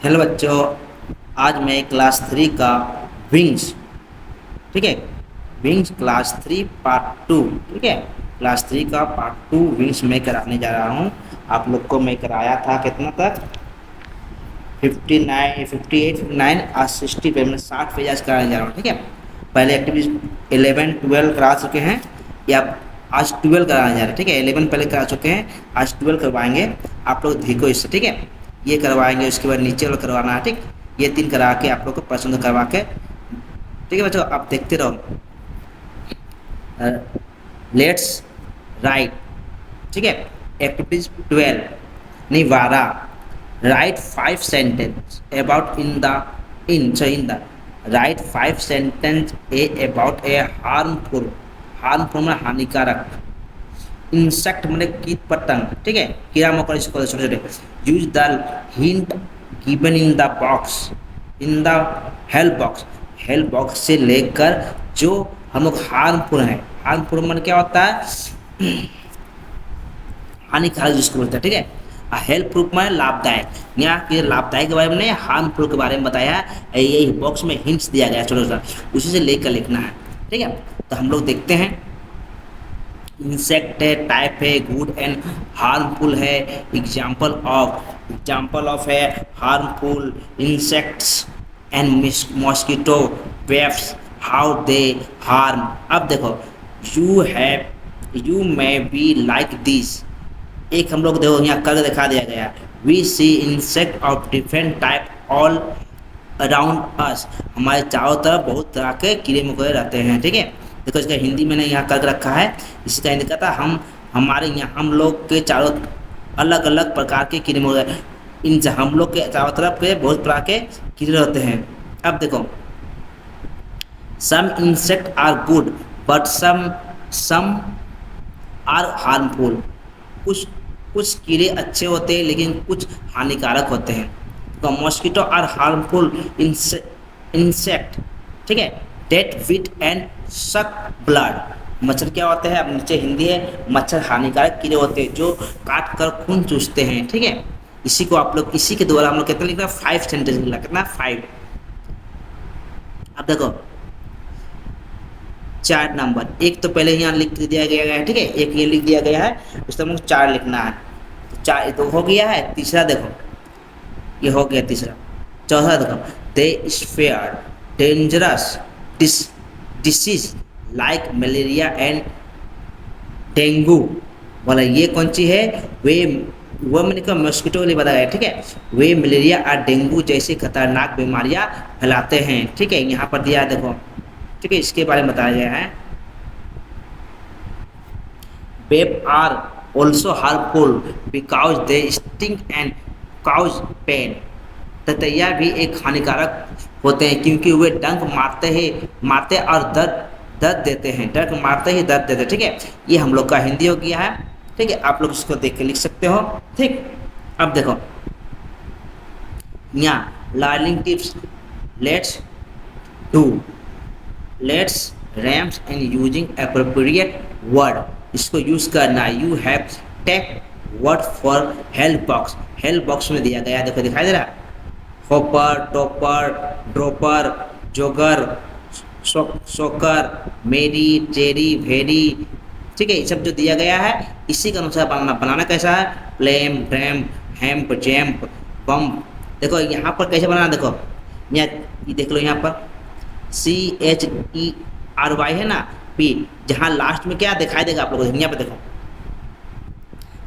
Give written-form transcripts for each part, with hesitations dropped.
Hello बच्चों, आज मैं क्लास 3 का विंग्स, ठीक है, विंग्स क्लास 3 पार्ट 2, ठीक है, क्लास 3 का पार्ट 2 विंग्स मैं कराने जा रहा हूँ। आप लोग को मैं कराया था कितना तक 59 58 59, आज 60 पे मैं 60 पेज आज कराने जा रहा हूँ। ठीक है, पहले एक्टिविटी 11 12 करा चुके हैं या आज 12 कराने जा रहे हैं। ठीक है, 11 पहले करा चुके हैं, आज 12 करवाएंगे। आप लोग देखो इससे, ठीक है, ये करवाएंगे, उसके बाद नीचे वाला करवाना है। ठीक, ये 3 करा के आप लोग को पसंद करवा के, ठीक है बच्चों, आप देखते रहो। लेट्स राइट, ठीक है, एक्टिविटीज 12 नहीं 12, write 5 sentence about in the write 5 sentence about a harmful में हानिकारक इंसेक्ट मतलब कीट पतंग, ठीक है, कीड़ा मकोड़े छोटे छोटे। Use the hint given in the box, in the help box से लेकर जो हम लोग हार्मफुल है। हार्मफुल मतलब क्या होता है? हानिकारक जिसको बोलते हैं। ठीक है, हेल्प प्रूफ में लाभदायक, यहाँ के लाभदायक के बारे में नहीं, हार्मफुल के बारे में बताया है। यही बॉक्स में हिंट्स दिया गया है, छोटा सा, उसी से लेकर लिखना है। ठीक है, तो हम लोग देखते हैं। इंसेक्ट है, टाइप है, गुड एंड हार्मफुल है। एग्जाम्पल ऑफ है harmful insects and mosquito wasps, how they harm. अब देखो, you may be like this, एक हम लोग देखो यहाँ करके दिखा दिया गया। We see insect of different type all around us, हमारे चारों तरफ बहुत तरह के कीड़े मकोड़े रहते हैं। ठीक है, देखो इसका हिंदी मैंने यहाँ करके रखा है, इसका हिंदी कहता है हमारे यहाँ हम लोग के चारों अलग अलग प्रकार के कीड़े मकोड़े, इन हम लोग के चारों तरफ के बहुत प्रकार के कीड़े रहते हैं। अब देखो, some insect are good but some are harmful, कुछ कीड़े अच्छे होते हैं लेकिन कुछ हानिकारक होते हैं। तो मॉस्किटो आर हार्मफुल इंसेक्ट, ठीक है, डेट विट एंड सक ब्लड। मच्छर क्या होते हैं? अब नीचे हिंदी है, मच्छर हानिकारक कीड़े होते हैं जो काट कर खून चूसते हैं। ठीक है, इसी को आप लोग, इसी के द्वारा हम लोग कितना लिखना, 5 सेंटेंस लिखना, कितना 5। अब देखो 4 नंबर, एक तो पहले यहाँ लिख दिया गया है, ठीक है, एक ये लिख दिया गया है, उसमें हम लोग 4 लिखना है। तो 4 तो हो गया है। तीसरा देखो, ये हो गया तीसरा। चौथा देखो, they spare dangerous disease like malaria and dengue. बोला ये कौन सी है? वो मैंने कहा मॉस्किटो के लिए बताया है। ठीक है, वे मलेरिया और डेंगू जैसी खतरनाक बीमारियां फैलाते हैं। ठीक है, यहाँ पर दिया देखो, ठीक है, इसके बारे में बताया गया है। Wasp are also harmful because they sting and cause pain. ततैया भी एक हानिकारक होते हैं क्योंकि वे डंक मारते और दर्द देते हैं। डंक मारते ही दर्द देते हैं। ठीक है, ये हम लोग का हिंदी हो गया है। ठीक है, आप लोग इसको देख के लिख सकते हो। ठीक, अब देखो यहाँ learning tips, let's rams and using appropriate word, इसको यूज करना। You have take word for help box, help box में दिया गया, देखो दिखाई दे रहा है, होपर, टॉपर, ड्रॉपर, जोगर, सोकर, मेरी, टेरी, वेरी। ठीक है, ये सब जो दिया गया है इसी के अनुसार बनाना कैसा है? प्लेम, ड्रैम, हैम्प, जैम्प, बम्प। देखो यहाँ पर कैसे बनाना, देखो यहाँ ये देख लो, यहाँ पर CHERY है ना, P, जहाँ लास्ट में क्या दिखाई देगा आप लोगों को, यहाँ पर देखो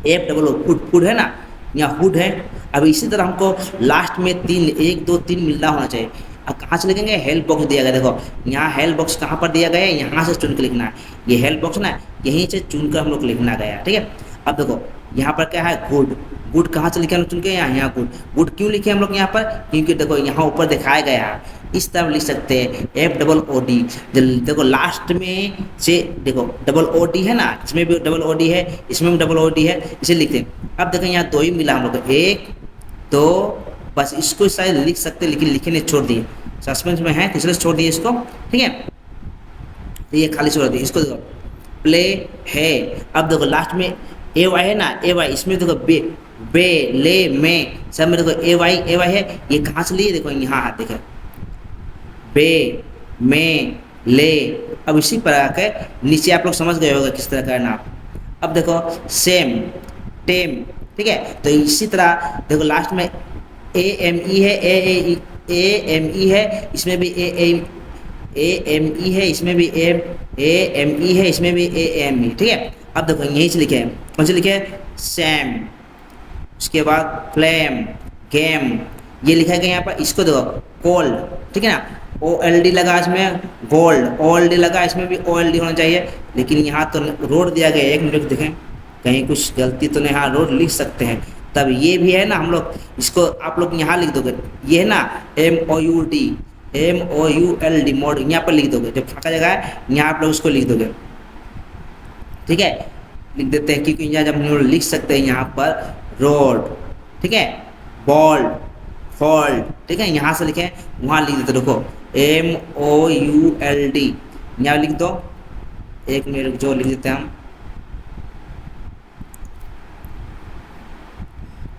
FOO फूड है ना, यहाँ हुड है। अब इसी तरह हमको लास्ट में 1 2 3 मिलना होना चाहिए। अब कहाँ से लिखेंगे? हेल्प बॉक्स दिया गया, देखो यहाँ हेल्प बॉक्स कहाँ पर दिया गया है, यहाँ से चुन के लिखना है। ये हेल्प बॉक्स ना, यहीं से चुन कर हम लोग लिखना गया है। ठीक है, अब देखो यहाँ पर क्या है? गुड कहाँ से लिखे हम लोग चुन के? यहाँ गुड क्यों लिखे हम लोग यहाँ पर? क्योंकि देखो यहाँ ऊपर दिखाया गया है, इस तरह लिख सकते हैं FOOD। देखो लास्ट में से देखो OOD है ना, इसमें भी OOD है, इसमें भी OOD है, इसे लिखते हैं। अब देखो यहाँ 2 ही मिला हम लोग को, 1 2, बस इसको शायद लिख सकते लेकिन लिखने छोड़ दिए, सस्पेंस में है तो इसलिए छोड़ दिए इसको। ठीक है, तो ये खाली छोड़ दिए, इसको देखो प्ले है। अब देखो लास्ट में AY है ना, AY, इसमें देखो बे, ले, में, सब में देखो ए वाई है, ये कहाँ से लिए देखो यहाँ हाथ देखो, बे, में, ले। अब इसी प्रकार के नीचे आप लोग समझ गए होगा किस तरह करना। अब देखो सेम, टेम, ठीक है। तो इसी तरह देखो लास्ट में ए एम ई है, ए एम ई है, इसमें भी ए एम ई है, इसमें भी ए एम ई है, इसमें भी ए एम ई, ठीक है। अब देखो यहीं से लिखे हैं, कौन से लिखे हैं, सैम, उसके बाद फ्लेम, गेम, ये लिखा गया यहाँ पर। इसको देखो कोल्ड, ठीक है ना, ओ एल डी लगा इसमें, गोल्ड, ओ एल डी लगा, इसमें भी ओ एल डी होना चाहिए, लेकिन यहाँ तो रोड दिया गया है। एक मिनट देखें कहीं कुछ गलती तो नहीं, हाँ रोड लिख सकते हैं। तब ये भी है ना, हम लोग इसको आप लोग यहाँ लिख दोगे, ये है ना M O U D, M O U L D, mode, यहाँ पर लिख दोगे। जब फाँका जगह है यहाँ आप लोग उसको लिख दोगे, ठीक है, लिख देते हैं, क्योंकि यहाँ जब हम लोग लिख सकते हैं यहाँ पर रोड, ठीक है, बॉल, फॉल्ट, ठीक है, यहाँ से लिखें वहाँ लिख देते। देखो M O U L D, यहाँ लिख दो। एक मिनट जो लिख देते हैं हम,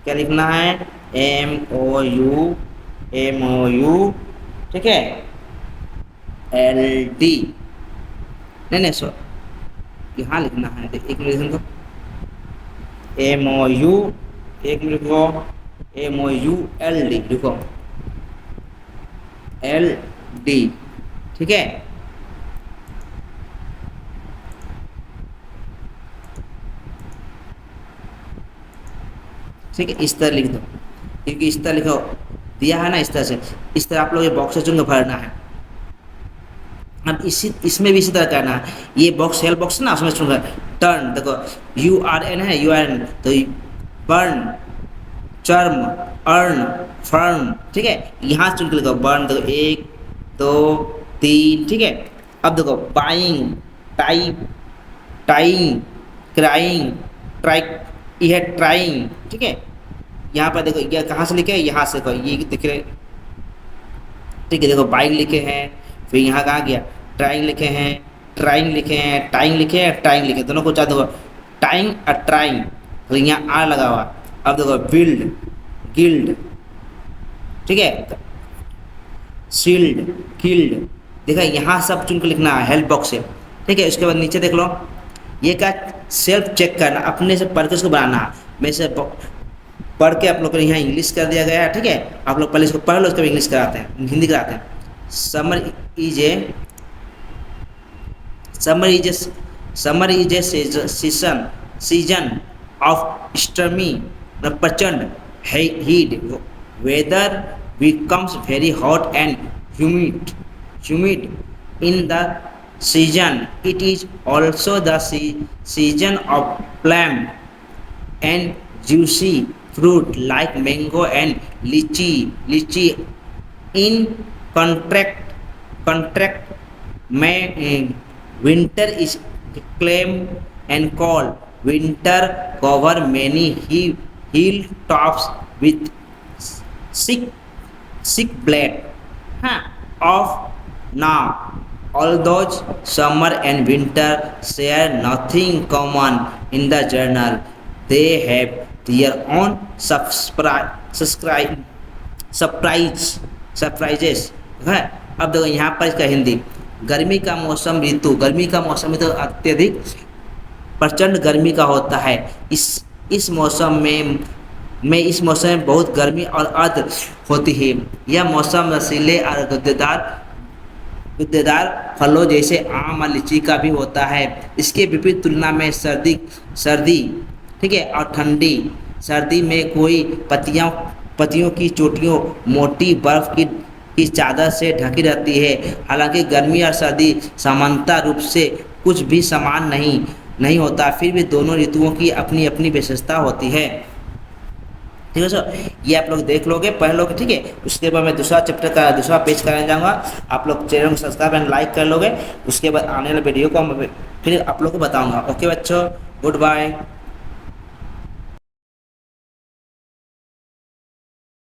क्या लिखना है, एम ओ यू, ठीक है, एल डी, नहीं सो यहाँ लिखना है, एक मिनट लिख दो, एम ओ यू, एक मिनट लिखो, M O U L D लिखो, एल डी, ठीक है। ठीक है, इस तरह लिख दो, क्योंकि इस तरह लिखो दिया है ना, इस तरह से, इस तरह आप लोग ये बॉक्स चुन के भरना है। अब इसमें भी इसी तरह करना है। ये बॉक्स हेल्प बॉक्स ना, उसमें चुन कर टर्न, देखो यू आर एन है, यू आर एन, तो बर्न, चर्म, अर्न, फर्म, ठीक है, यहाँ चुन के लिखो बर्न, देखो 1 2 3, ठीक है। अब देखो buying, type, tying, crying, trike, ये है ट्राइंग, ठीक है। यहाँ पर देखो ये कहाँ से लिखे, यहाँ से देखो ये दिख रहे, ठीक है। देखो बाइंग लिखे हैं, फिर यहाँ कहाँ गया, ट्राइंग लिखे हैं, ट्राइंग लिखे हैं, टाइंग लिखे हैं, ट्राइंग लिखे, दोनों को चाह देखो टाइंग और ट्राइंग, तो यहाँ आर लगा हुआ। अब देखो बिल्ड, गिल्ड, ठीक है, शील्ड, किल्ड, देखा यहाँ सब चुन के लिखना है हेल्प बॉक्स से, ठीक है। उसके बाद नीचे देख लो, ये क्या, सेल्फ चेक करना, अपने से पढ़ के उसको बनाना। मैं से पढ़ के आप लोग को यहाँ इंग्लिश कर दिया गया है, ठीक है। आप लोग पहले इसको पढ़ लो, उसके बाद इंग्लिश कराते हैं, हिंदी कराते हैं। Summer is a season of stormy, प्रचंड heat, weather becomes very hot and humid in the season. It is also the season of plum and juicy fruit like mango and lychee. In contract winter is calm and cold. Winter cover many hilltops with sick blade of now. Although summer and winter share nothing common in the journal, they have their own surprises है। अब देखो यहाँ पर इसका हिंदी, गर्मी का मौसम ऋतु, गर्मी का मौसम ऋतु अत्यधिक प्रचंड गर्मी का होता है। इस मौसम में बहुत गर्मी और आर्द्र होती है। यह मौसम रसीले और गुद्देदार फलों जैसे आम और लीची का भी होता है। इसके विपरीत तुलना में सर्दी, ठीक है, और ठंडी। सर्दी में कोई पत्तियों की चोटियों मोटी बर्फ की चादर से ढकी रहती है। हालांकि गर्मी और सर्दी समानता रूप से कुछ भी समान नहीं होता, फिर भी दोनों ऋतुओं की अपनी अपनी विशेषता होती है। ठीक है सर, ये आप लोग देख लोगे, पढ़ लोगे, ठीक है। उसके बाद मैं दूसरा चैप्टर का दूसरा पेज कराने जाऊँगा। आप लोग चैनल को सब्सक्राइब एंड लाइक कर लोगे। उसके बाद आने वाले वीडियो को मैं फिर आप लोग को बताऊँगा। ओके बच्चों, गुड बाय।